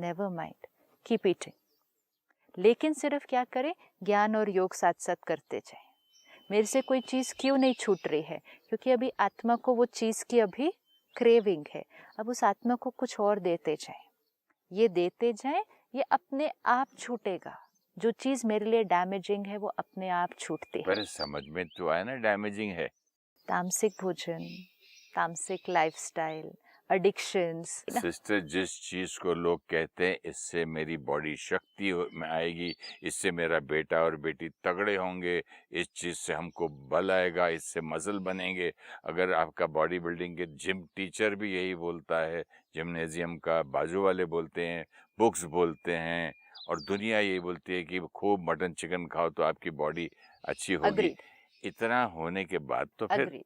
Never mind, keep eating. लेकिन सिर्फ क्या करें, ज्ञान और योग साथ साथ करते जाएं। मेरे से कोई चीज़ क्यों नहीं छूट रही है, क्योंकि अभी आत्मा को वो चीज़ की अभी क्रेविंग है। अब उस आत्मा को कुछ और देते जाएं, ये देते जाएं, ये अपने आप छूटेगा। जो चीज़ मेरे लिए डैमेजिंग है वो अपने आप छूटती है। पर समझ में तो आया ना डैमेजिंग है। तामसिक भोजन, तामसिक लाइफस्टाइल, एडिक्शंस। सिस्टर, जिस चीज को लोग कहते हैं इससे मेरी बॉडी शक्ति में आएगी, इससे मेरा बेटा और बेटी तगड़े होंगे, इस चीज से हमको बल आएगा, इससे मसल बनेंगे। अगर आपका बॉडी बिल्डिंग के जिम टीचर भी यही बोलता है, जिम्नेजियम का बाजू वाले बोलते हैं, बुक्स बोलते हैं, और दुनिया यही बोलती है कि खूब मटन चिकन खाओ तो आपकी बॉडी अच्छी होगी। Agreed. इतना होने के बाद तो फिर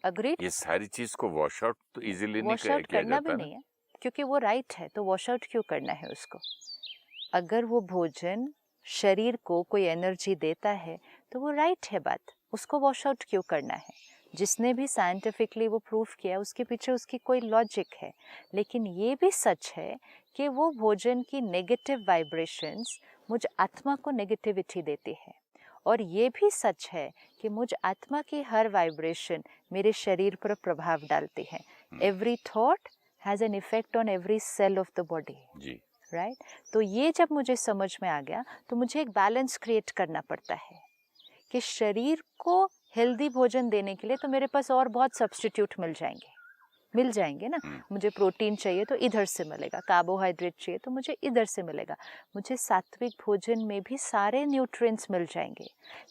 अग्रीड। ये सारी चीज को वॉश आउट तो इजीली नहीं वॉश आउट किया करना भी जाता ना। नहीं है, क्योंकि वो राइट है, तो वॉश आउट क्यों करना है उसको? अगर वो भोजन शरीर को कोई एनर्जी देता है तो वो राइट है बात, उसको वॉश आउट क्यों करना है? जिसने भी साइंटिफिकली वो प्रूफ किया उसके पीछे उसकी कोई लॉजिक है। लेकिन ये भी सच है कि वो भोजन की नेगेटिव वाइब्रेशंस मुझ आत्मा को नेगेटिविटी देती है, और ये भी सच है कि मुझ आत्मा की हर वाइब्रेशन मेरे शरीर पर प्रभाव डालती है। Every thought has an effect on every cell of the body, जी। राइट? तो ये जब मुझे समझ में आ गया तो मुझे एक बैलेंस क्रिएट करना पड़ता है कि शरीर को हेल्दी भोजन देने के लिए तो मेरे पास और बहुत सब्स्टिट्यूट मिल जाएंगे ना। मुझे प्रोटीन चाहिए तो इधर से मिलेगा, कार्बोहाइड्रेट चाहिए तो मुझे इधर से मिलेगा, मुझे सात्विक भोजन में भी सारे न्यूट्रिएंट्स मिल जाएंगे।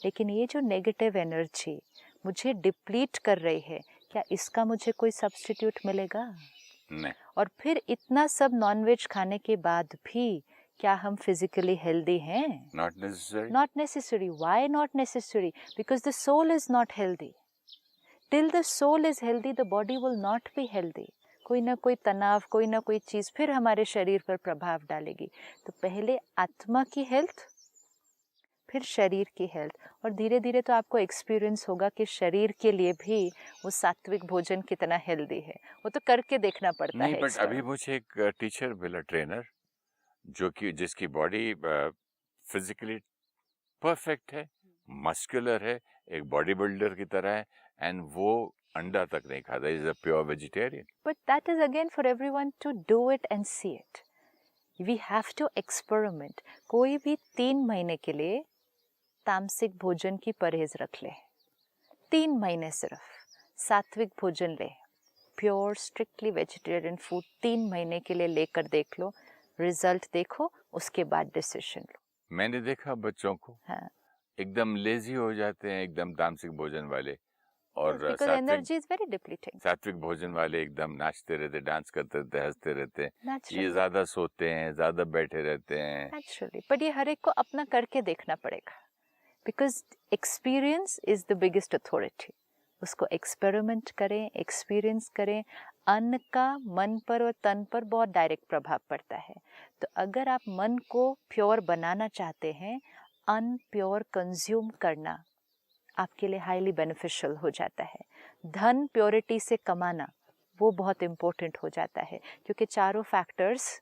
लेकिन ये जो नेगेटिव एनर्जी मुझे डिप्लीट कर रही है, क्या इसका मुझे कोई सब्स्टिट्यूट मिलेगा? नहीं। और फिर इतना सब नॉनवेज खाने के बाद भी क्या हम फिजिकली हेल्दी हैं? Not necessary. Not necessary. Why not necessary? Because the soul is not healthy. Till the soul is healthy the body will not be healthy. कोई ना कोई तनाव, कोई ना कोई चीज़ फिर हमारे शरीर पर प्रभाव डालेगी। तो पहले आत्मा की हेल्थ, फिर शरीर की हेल्थ, और धीरे धीरे तो आपको एक्सपीरियंस होगा कि शरीर के लिए भी वो सात्विक भोजन कितना हेल्दी है। वो तो करके देखना पड़ता नहीं, है। बट अभी मुझे एक टीचर मिला, ट्रेनर, जो कि जिसकी बॉडी फिजिकली परफेक्ट है, मस्कुलर है, एक बॉडी बिल्डर की तरह है, एंड वो अंडा तक नहीं खाता, is a pure vegetarian. But that is again for everyone to do it and see it. We have to experiment. कोई भी 3 महीने के लिए तामसिक भोजन की परहेज रख ले, 3 महीने सिर्फ सात्विक भोजन ले, प्योर स्ट्रिक्टली वेजिटेरियन फूड 3 महीने के लिए लेकर देख लो, रिजल्ट देखो, उसके बाद डिसीजन लो। मैंने देखा बच्चों को, हाँ, एकदम लेजी हो जाते हैं, एकदम तामसिक भोजन वाले, और because energy is very depleting. सात्विक भोजन वाले एकदम नाचते रहते, डांस करते रहते, हंसते रहते हैं। ये नेचुरली, ज्यादा सोते हैं, ज्यादा बैठे रहते हैं। नेचुरली, बट ये हर एक को अपना करके देखना पड़ेगा, because experience is the biggest authority. उसको एक्सपेरिमेंट करें, एक्सपीरियंस करें। अन्न का मन पर और तन पर बहुत डायरेक्ट प्रभाव पड़ता है। तो अगर आप मन को प्योर बनाना चाहते हैं, अनप्योर कंज्यूम करना आपके लिए हाईली बेनिफिशियल हो जाता है। धन प्योरिटी से कमाना वो बहुत इम्पोर्टेंट हो जाता है, क्योंकि चारों फैक्टर्स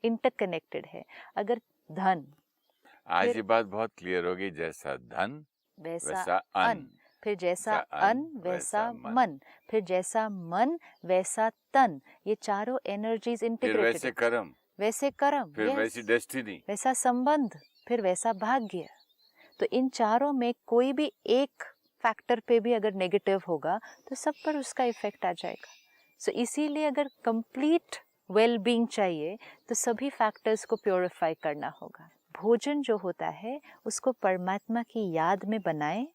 इंटरकनेक्टेड है। अगर धन, आज ये बात बहुत क्लियर होगी, जैसा धन वैसा अन्न, फिर जैसा अन्न वैसा मन, फिर जैसा मन वैसा तन, ये चारों एनर्जीज इंटीग्रेटेड। वैसे कर्म, फिर yes, वैसी डेस्टिनी, वैसा संबंध, फिर वैसा भाग्य। तो इन चारों में कोई भी एक फैक्टर पे भी अगर नेगेटिव होगा तो सब पर उसका इफेक्ट आ जाएगा। सो इसीलिए अगर कंप्लीट वेल बीइंग चाहिए तो सभी फैक्टर्स को प्योरीफाई करना होगा। भोजन जो होता है उसको परमात्मा की याद में बनाएं,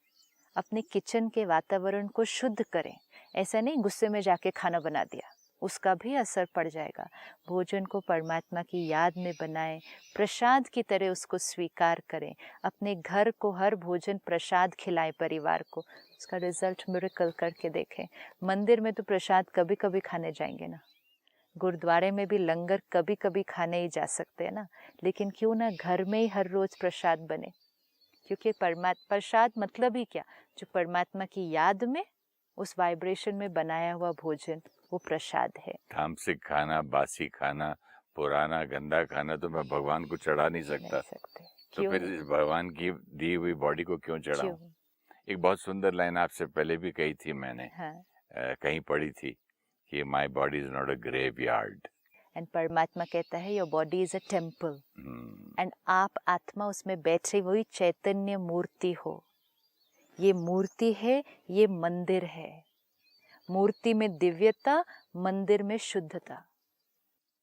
अपने किचन के वातावरण को शुद्ध करें। ऐसा नहीं गुस्से में जाके खाना बना दिया, उसका भी असर पड़ जाएगा। भोजन को परमात्मा की याद में बनाएं, प्रसाद की तरह उसको स्वीकार करें। अपने घर को हर भोजन प्रसाद खिलाएं परिवार को, उसका रिजल्ट मिरेकल करके देखें। मंदिर में तो प्रसाद कभी कभी खाने जाएंगे ना, गुरुद्वारे में भी लंगर कभी कभी खाने ही जा सकते हैं ना, लेकिन क्यों ना घर में ही हर रोज प्रसाद बने, क्योंकि प्रसाद मतलब ही क्या, जो परमात्मा की याद में उस वाइब्रेशन में बनाया हुआ भोजन वो प्रसाद है। तामसिक खाना, बासी खाना पुराना गंदा खाना तो मैं भगवान को चढ़ा नहीं नहीं सकता, सकते। तो क्यों? फिर इस भगवान की दी हुई बॉडी को क्यों चढ़ाऊं? क्यों? एक बहुत सुंदर लाइन आपसे पहले भी कही थी मैंने, हाँ। कहीं पढ़ी थी कि my body is not a graveyard. And परमात्मा कहता है your body is a temple and आप आत्मा उसमें बैठे हुई चैतन्य मूर्ति हो। ये मूर्ति है, ये मंदिर है। मूर्ति में दिव्यता, मंदिर में शुद्धता।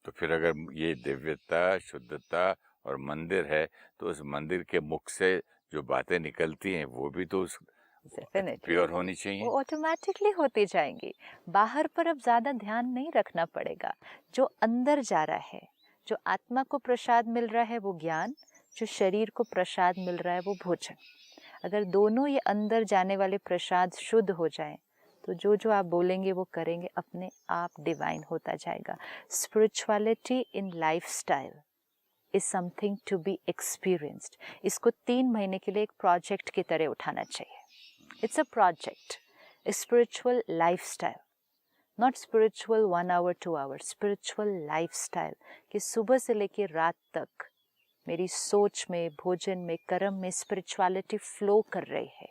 तो फिर अगर ये दिव्यता, शुद्धता और मंदिर है, तो उस मंदिर के मुख से जो बातें निकलती हैं वो भी तो प्योर होनी चाहिए। वो ऑटोमेटिकली होती जाएंगी। बाहर पर अब ज्यादा ध्यान नहीं रखना पड़ेगा। जो अंदर जा रहा है, जो आत्मा को प्रसाद मिल रहा है वो ज्ञान, जो शरीर को प्रसाद मिल रहा है वो भोजन। अगर दोनों ये अंदर जाने वाले प्रसाद शुद्ध हो जाएं, तो जो जो आप बोलेंगे वो करेंगे, अपने आप डिवाइन होता जाएगा। Spirituality in lifestyle is something to be experienced. इसको 3 महीने के लिए एक प्रोजेक्ट की तरह उठाना चाहिए। It's a project, spiritual lifestyle, not spiritual 1 hour 2 hours, spiritual lifestyle कि सुबह से लेकर रात तक मेरी सोच में, भोजन में, कर्म में स्पिरिचुअलिटी फ्लो कर रही है।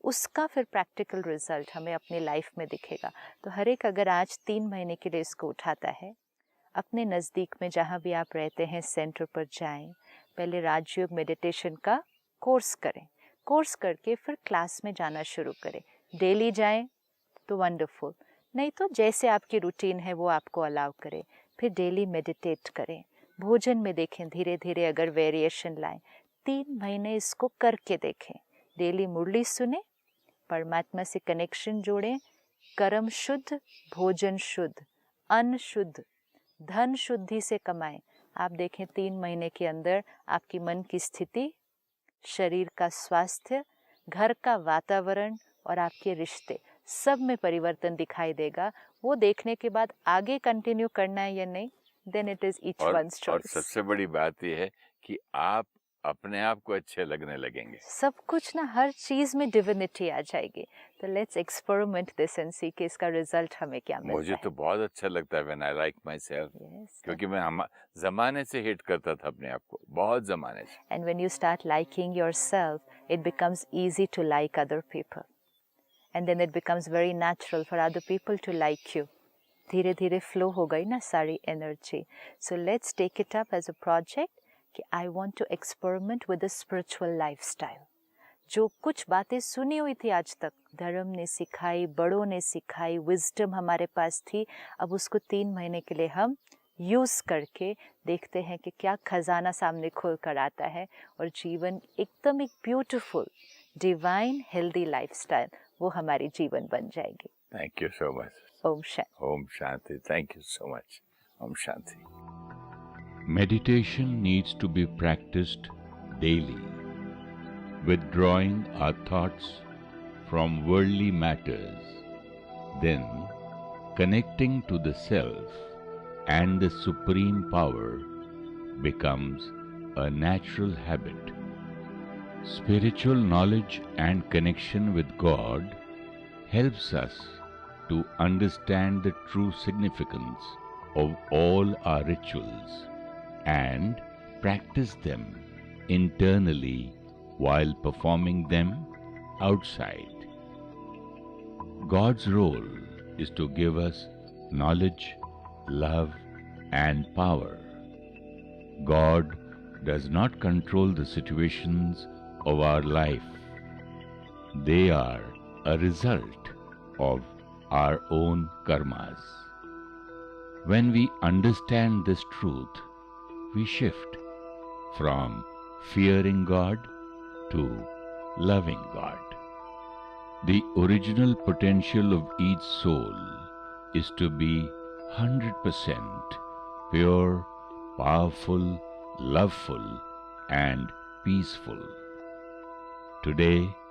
उसका फिर प्रैक्टिकल रिजल्ट हमें अपनी लाइफ में दिखेगा। तो हर एक अगर आज 3 महीने के लिए इसको उठाता है, अपने नज़दीक में जहाँ भी आप रहते हैं सेंटर पर जाएं, पहले राजयोग मेडिटेशन का कोर्स करें। कोर्स करके फिर क्लास में जाना शुरू करें। डेली जाएं तो वंडरफुल, नहीं तो जैसे आपकी रूटीन है वो आपको अलाउ करें। फिर डेली मेडिटेट करें। भोजन में देखें, धीरे धीरे अगर वेरिएशन लाएं। 3 महीने इसको करके देखें। डेली मुरली सुने, परमात्मा से कनेक्शन जोड़ें, कर्म शुद्ध, भोजन शुद्ध, अन्न शुद्ध, धन शुद्धि से कमाएं। आप देखें 3 महीने के अंदर आपकी मन की स्थिति, शरीर का स्वास्थ्य, घर का वातावरण और आपके रिश्ते सब में परिवर्तन दिखाई देगा। वो देखने के बाद आगे कंटिन्यू करना है या नहीं, then it is each one's choice. और सबसे बड़ी बात यह है कि आप अपने आप को अच्छे लगने लगेंगे। सब कुछ ना, हर चीज में डिविनिटी आ जाएगी। तो लेट्स एक्सपेरिमेंट दिस एंड सी कि इसका रिजल्ट हमें क्या मिलता है। मुझे तो बहुत अच्छा लगता है when I like my self, क्योंकि मैं जमाने से हेट करता था अपने आप को, बहुत जमाने से। And when you start liking yourself, it becomes easy to like other people and then it becomes very natural for other people to like you. धीरे धीरे फ्लो हो गई ना सारी एनर्जी। So let's take it up as a project कि I want to experiment with a spiritual lifestyle. जो कुछ बातें सुनी हुई थी आज तक, धर्म ने सिखाई, बड़ों ने सिखाई, विजडम हमारे पास थी, अब उसको 3 महीने के लिए हम यूज़ करके देखते हैं कि क्या खजाना सामने खुल कर आता है और जीवन एकदम एक ब्यूटीफुल डिवाइन हेल्दी लाइफस्टाइल वो हमारी जीवन बन जाएगी। Thank you so much. ओम शांति। ओम शांति। Thank you so much. Om Shanti. Meditation needs to be practiced daily, withdrawing our thoughts from worldly matters, then connecting to the Self and the Supreme Power becomes a natural habit. Spiritual knowledge and connection with God helps us to understand the true significance of all our rituals and practice them internally while performing them outside. God's role is to give us knowledge, love, and power. God does not control the situations of our life. They are a result of our own karmas. When we understand this truth, we shift from fearing God to loving God. The original potential of each soul is to be 100% pure, powerful, loveful, and peaceful. Today,